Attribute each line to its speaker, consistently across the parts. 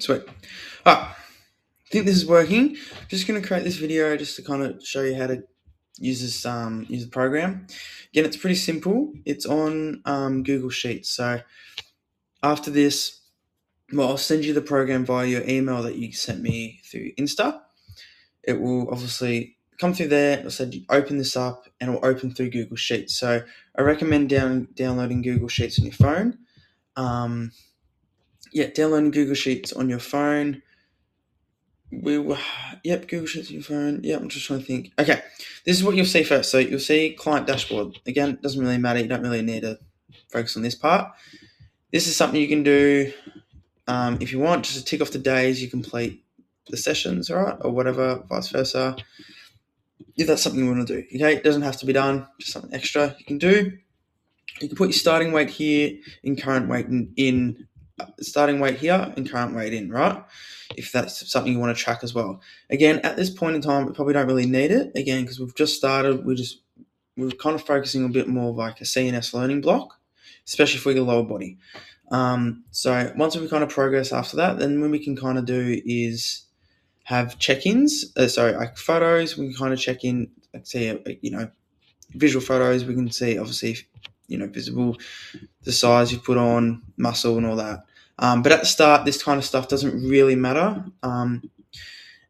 Speaker 1: Sweet. I think this is working. Just going to create this video just to kind of show you how to use this use the program. Again, it's pretty simple. It's on Google Sheets. So after this, well, I'll send you the program via your email that you sent me through Insta. It will obviously come through there. It'll say open this up, and it will open through Google Sheets. So I recommend downloading Google Sheets on your phone. Downloading Google Sheets on your phone. Google Sheets on your phone. I'm just trying to think. Okay, this is what you'll see first. So you'll see client dashboard. Again, it doesn't really matter. You don't really need to focus on this part. This is something you can do if you want, just to tick off the days you complete the sessions, all right, or whatever, vice versa. If that's something you want to do, okay, it doesn't have to be done. Just something extra you can do. You can put your starting weight here and current weight in starting weight here and current weight in, right? If that's something you want to track as well. Again, at this point in time, we probably don't really need it. Again, because we've just started, we're kind of focusing a bit more like a CNS learning block, especially for your lower body. So once we kind of progress after that, then what we can kind of do is have check-ins. Like photos. We can kind of check in, like see, visual photos. We can see obviously, visible, the size you put on, muscle, and all that. But at the start, this kind of stuff doesn't really matter. And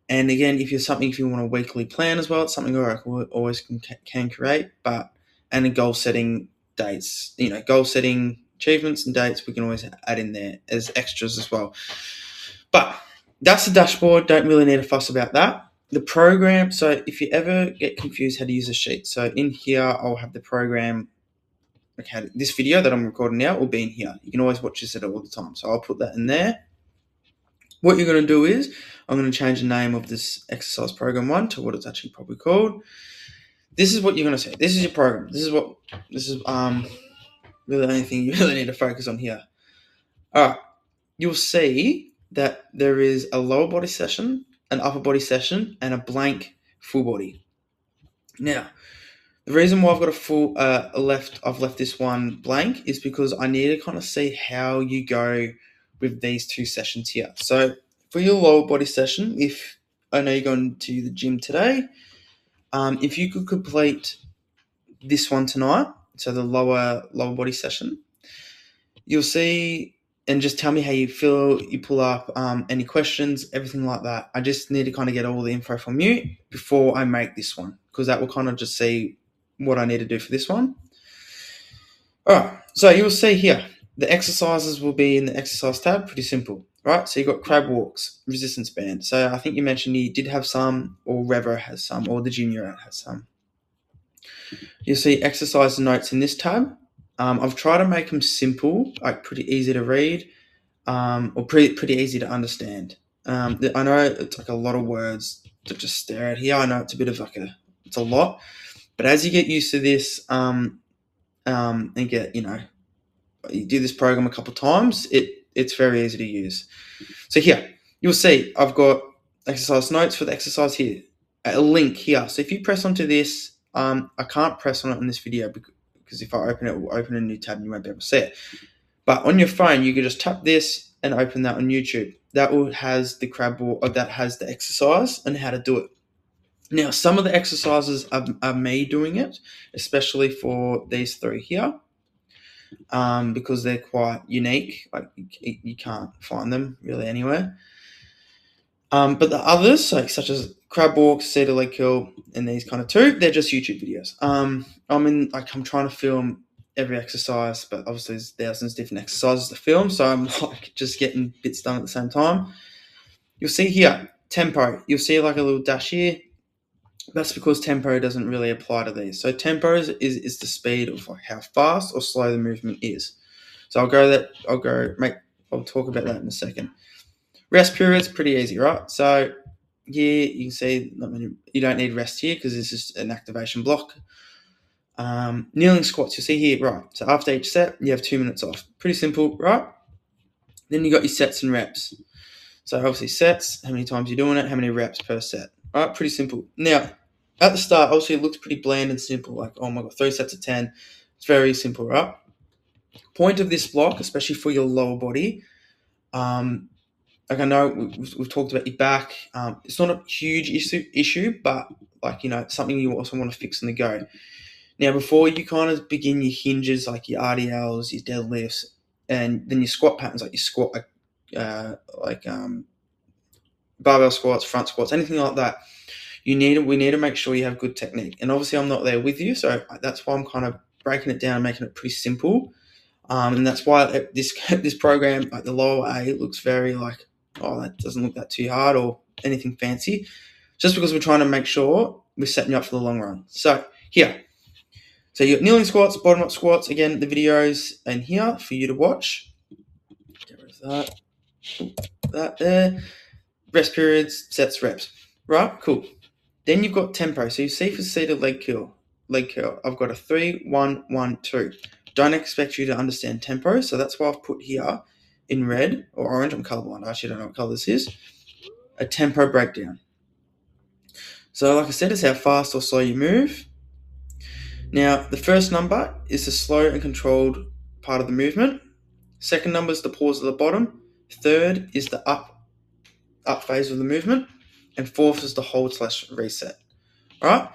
Speaker 1: again, if you want a weekly plan as well, it's something I always can create. And the goal setting dates, goal setting achievements and dates, we can always add in there as extras as well. But that's the dashboard. Don't really need to fuss about that. The program. So if you ever get confused how to use a sheet, so in here I'll have the program. Okay, this video that I'm recording now will be in here. You can always watch this at all the time. So I'll put that in there. What you're going to do is I'm going to change the name of this exercise program 1 to what it's actually probably called. This is what you're going to see. This is your program. This is really the only thing you really need to focus on here. All right. You'll see that there is a lower body session, an upper body session, and a blank full body. Now, the reason why I've got a full I've left this one blank is because I need to kind of see how you go with these two sessions here. So for your lower body session, if I know you're going to the gym today, if you could complete this one tonight, so the lower body session, you'll see, and just tell me how you feel. You pull up any questions, everything like that. I just need to kind of get all the info from you before I make this one, because that will kind of just see what I need to do for this one. All right, so you'll see here, the exercises will be in the exercise tab, pretty simple, right? So you've got crab walks, resistance band. So I think you mentioned you did have some, or Revo has some, or the Junior has some. You'll see exercise notes in this tab. I've tried to make them simple, like pretty easy to read, or pretty easy to understand. I know it's like a lot of words to just stare at here. I know it's a bit of it's a lot, but as you get used to this, and get, you do this program a couple of times, it's very easy to use. So here, you'll see I've got exercise notes for the exercise here, a link here. So if you press onto this, I can't press on it in this video because if I open it, it will open a new tab and you won't be able to see it. But on your phone, you can just tap this and open that on YouTube. That has the crab walk, or that has the exercise and how to do it. Now, some of the exercises are me doing it, especially for these 3 here, because they're quite unique. Like you can't find them really anywhere. But the others, such as crab walks, seated leg curl, and these kind of 2, they're just YouTube videos. I'm trying to film every exercise, but obviously there's thousands of different exercises to film, so I'm just getting bits done at the same time. You'll see here, tempo. You'll see like a little dash here. That's because tempo doesn't really apply to these. So tempo is the speed of how fast or slow the movement is. So I'll talk about that in a second. Rest periods, pretty easy, right? So here you can see, you don't need rest here because this is an activation block. Kneeling squats, you'll see here, right? So after each set, you have 2 minutes off. Pretty simple, right? Then you got your sets and reps. So obviously sets, how many times you're doing it, how many reps per set. All right, pretty simple. Now, at the start, obviously it looks pretty bland and simple, like, oh my God, 3 sets of 10. It's very simple, right? Point of this block, especially for your lower body, like I know we've talked about your back. It's not a huge issue, but like, something you also want to fix on the go. Now, before you kind of begin your hinges, like your RDLs, your deadlifts, and then your squat patterns, like your squat, barbell squats, front squats, anything like that, we need to make sure you have good technique. And obviously, I'm not there with you, so that's why I'm kind of breaking it down and making it pretty simple. And that's why this program, like the lower A, looks very like, oh, that doesn't look that too hard or anything fancy, just because we're trying to make sure we're setting you up for the long run. So here. So you got kneeling squats, bottom up squats. Again, the videos in here for you to watch. Get rid of that there. Rest periods, sets, reps. Right, cool. Then you've got tempo. So you see for seated leg curl, I've got a 3, 1, 1, 2. Don't expect you to understand tempo, so that's why I've put here in red or orange. I'm colorblind. I actually don't know what color this is. A tempo breakdown. So like I said, it's how fast or slow you move. Now, the first number is the slow and controlled part of the movement. Second number is the pause at the bottom. Third is the up phase of the movement. And fourth is the hold/reset. All right?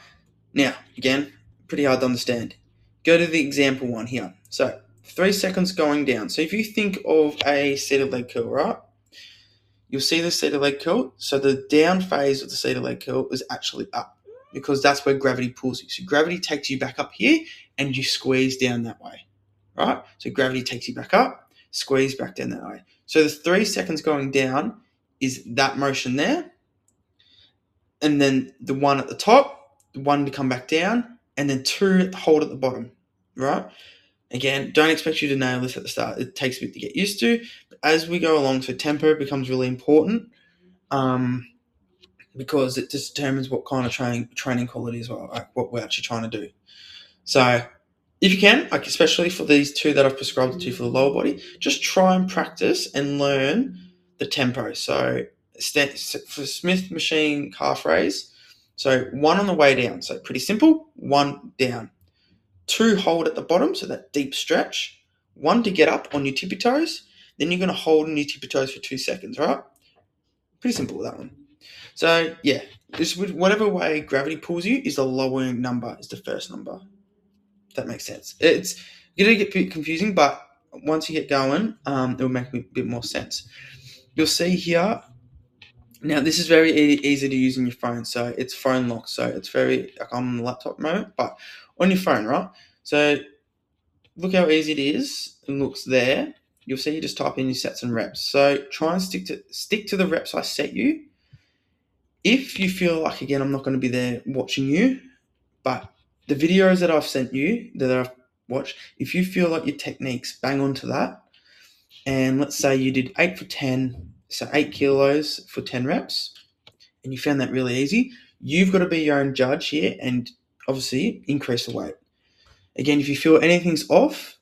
Speaker 1: Now, again, pretty hard to understand. Go to the example one here. So, 3 seconds going down. So if you think of a seated leg curl, right? You'll see the seated leg curl. So the down phase of the seated leg curl is actually up, because that's where gravity pulls you. So gravity takes you back up here and you squeeze down that way, right? So gravity takes you back up, squeeze back down that way. So the 3 seconds going down is that motion there. And then the one at the top, the one to come back down, and then 2 hold at the bottom, right? Again, don't expect you to nail this at the start. It takes a bit to get used to. But as we go along, so tempo becomes really important. Because it just determines what kind of training quality as well, like what we're actually trying to do. So if you can, like especially for these 2 that I've prescribed to for the lower body, just try and practice and learn the tempo. So for Smith machine calf raise, so 1 on the way down, so pretty simple, 1 down. 2 hold at the bottom, so that deep stretch. 1 to get up on your tippy toes, then you're going to hold on your tippy toes for 2 seconds, right? Pretty simple, that one. So, yeah, this whatever way gravity pulls you is the lowering number, is the first number. If that makes sense. It's going to get a bit confusing, but once you get going, it will make a bit more sense. You'll see here, now this is very easy to use on your phone, so it's phone lock. So it's very, like I'm on the laptop at the moment, but on your phone, right? So look how easy it is. It looks there. You'll see you just type in your sets and reps. So try and stick to the reps I set you. If you feel like, again, I'm not going to be there watching you, but the videos that I've sent you, that I've watched, if you feel like your techniques bang onto that, and let's say you did 8 for 10, so 8 kilos for 10 reps, and you found that really easy, you've got to be your own judge here and obviously increase the weight. Again, if you feel anything's off,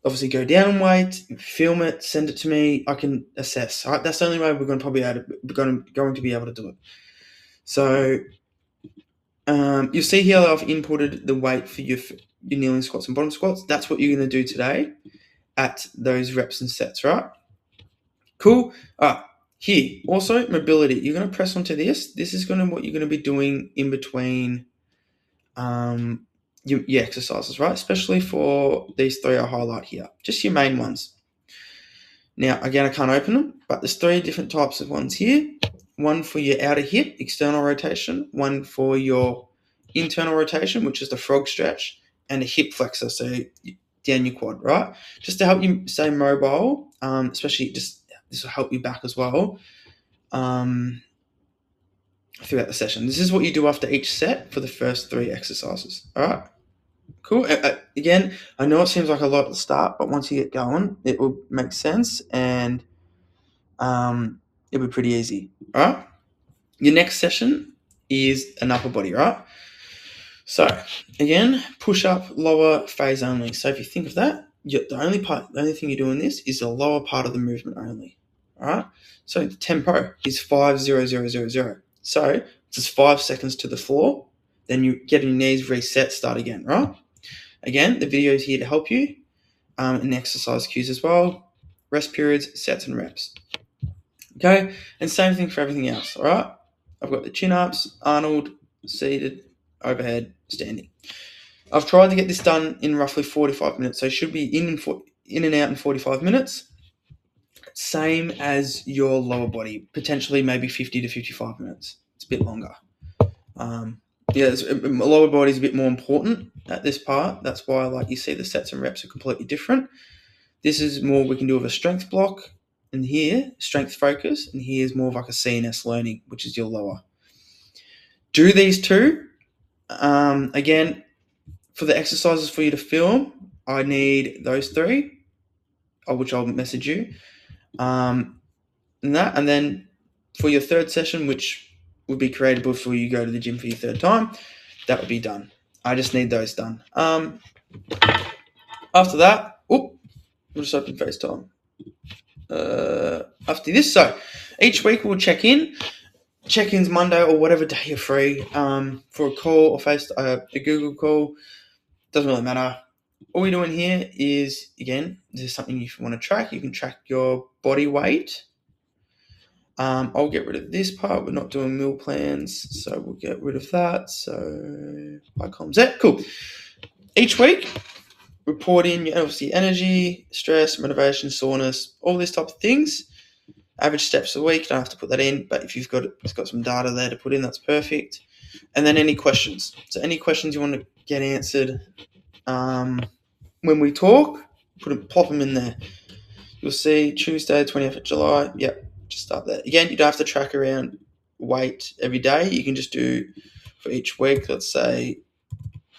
Speaker 1: obviously go down in weight, film it, send it to me. I can assess. All right, that's the only way we're going to be able to do it. So you'll see here that I've inputted the weight for your kneeling squats and bottom squats. That's what you're going to do today at those reps and sets, right? Cool. Here, also mobility. You're going to press onto this. This is what you're going to be doing in between your exercises, right? Especially for these 3 I highlight here. Just your main ones. Now, again, I can't open them, but there's 3 different types of ones here. One for your outer hip, external rotation. One for your internal rotation, which is the frog stretch. And a hip flexor, so down your quad, right? Just to help you stay mobile, especially this will help you back as well throughout the session. This is what you do after each set for the first 3 exercises, all right? Cool. Again, I know it seems like a lot at the start, but once you get going, it will make sense and it'll be pretty easy. All right. Your next session is an upper body, right? So again, push up, lower phase only. So if you think of that, the only thing you do in this is the lower part of the movement only. All right. So the tempo is 5 0 0 0 0. So it's just 5 seconds to the floor. Then you get on your knees, reset, start again, right? Again, the video is here to help you and exercise cues as well. Rest periods, sets and reps. Okay, and same thing for everything else. All right, I've got the chin-ups, Arnold, seated, overhead, standing. I've tried to get this done in roughly 45 minutes, so it should be in and out in 45 minutes. Same as your lower body, potentially maybe 50 to 55 minutes. It's a bit longer. Lower body is a bit more important at this part. That's why, like, you see the sets and reps are completely different. This is more we can do with a strength block, and here strength focus, and here is more of like a CNS learning, which is your lower. Do these two. Again, for the exercises for you to film, I need those three, which I'll message you. And then for your third session, which would be created before you go to the gym for your third time, that would be done. I just need those done. After that, we'll just open FaceTime. After this, so each week we'll check in. Check-in's Monday or whatever day you're free for a call or a Google call. Doesn't really matter. All we're doing here is, again, this is something if you want to track, you can track your body weight. I'll get rid of this part. We're not doing meal plans, so we'll get rid of that. So, icons there. Cool. Each week, report in your obviously energy, stress, motivation, soreness, all these type of things. Average steps a week, don't have to put that in, but if it's got some data there to put in, that's perfect. And then any questions. So any questions you want to get answered when we talk, plop them in there. You'll see Tuesday, 20th of July. Yep, just start there. Again, you don't have to track around weight every day. You can just do for each week. Let's say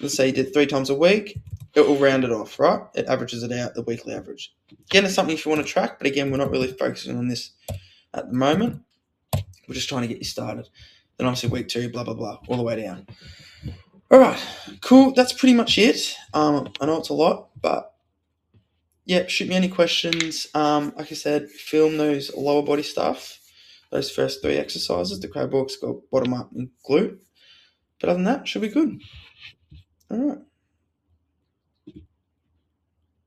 Speaker 1: you did 3 times a week. It will round it off, right? It averages it out, the weekly average. Again, it's something if you want to track, but again, we're not really focusing on this at the moment. We're just trying to get you started. Then obviously week 2, blah, blah, blah, all the way down. All right, cool. That's pretty much it. I know it's a lot, but yeah, shoot me any questions. Like I said, film those lower body stuff, those first 3 exercises, the crab walk, squat, bottom up, and glute. But other than that, should be good. All right.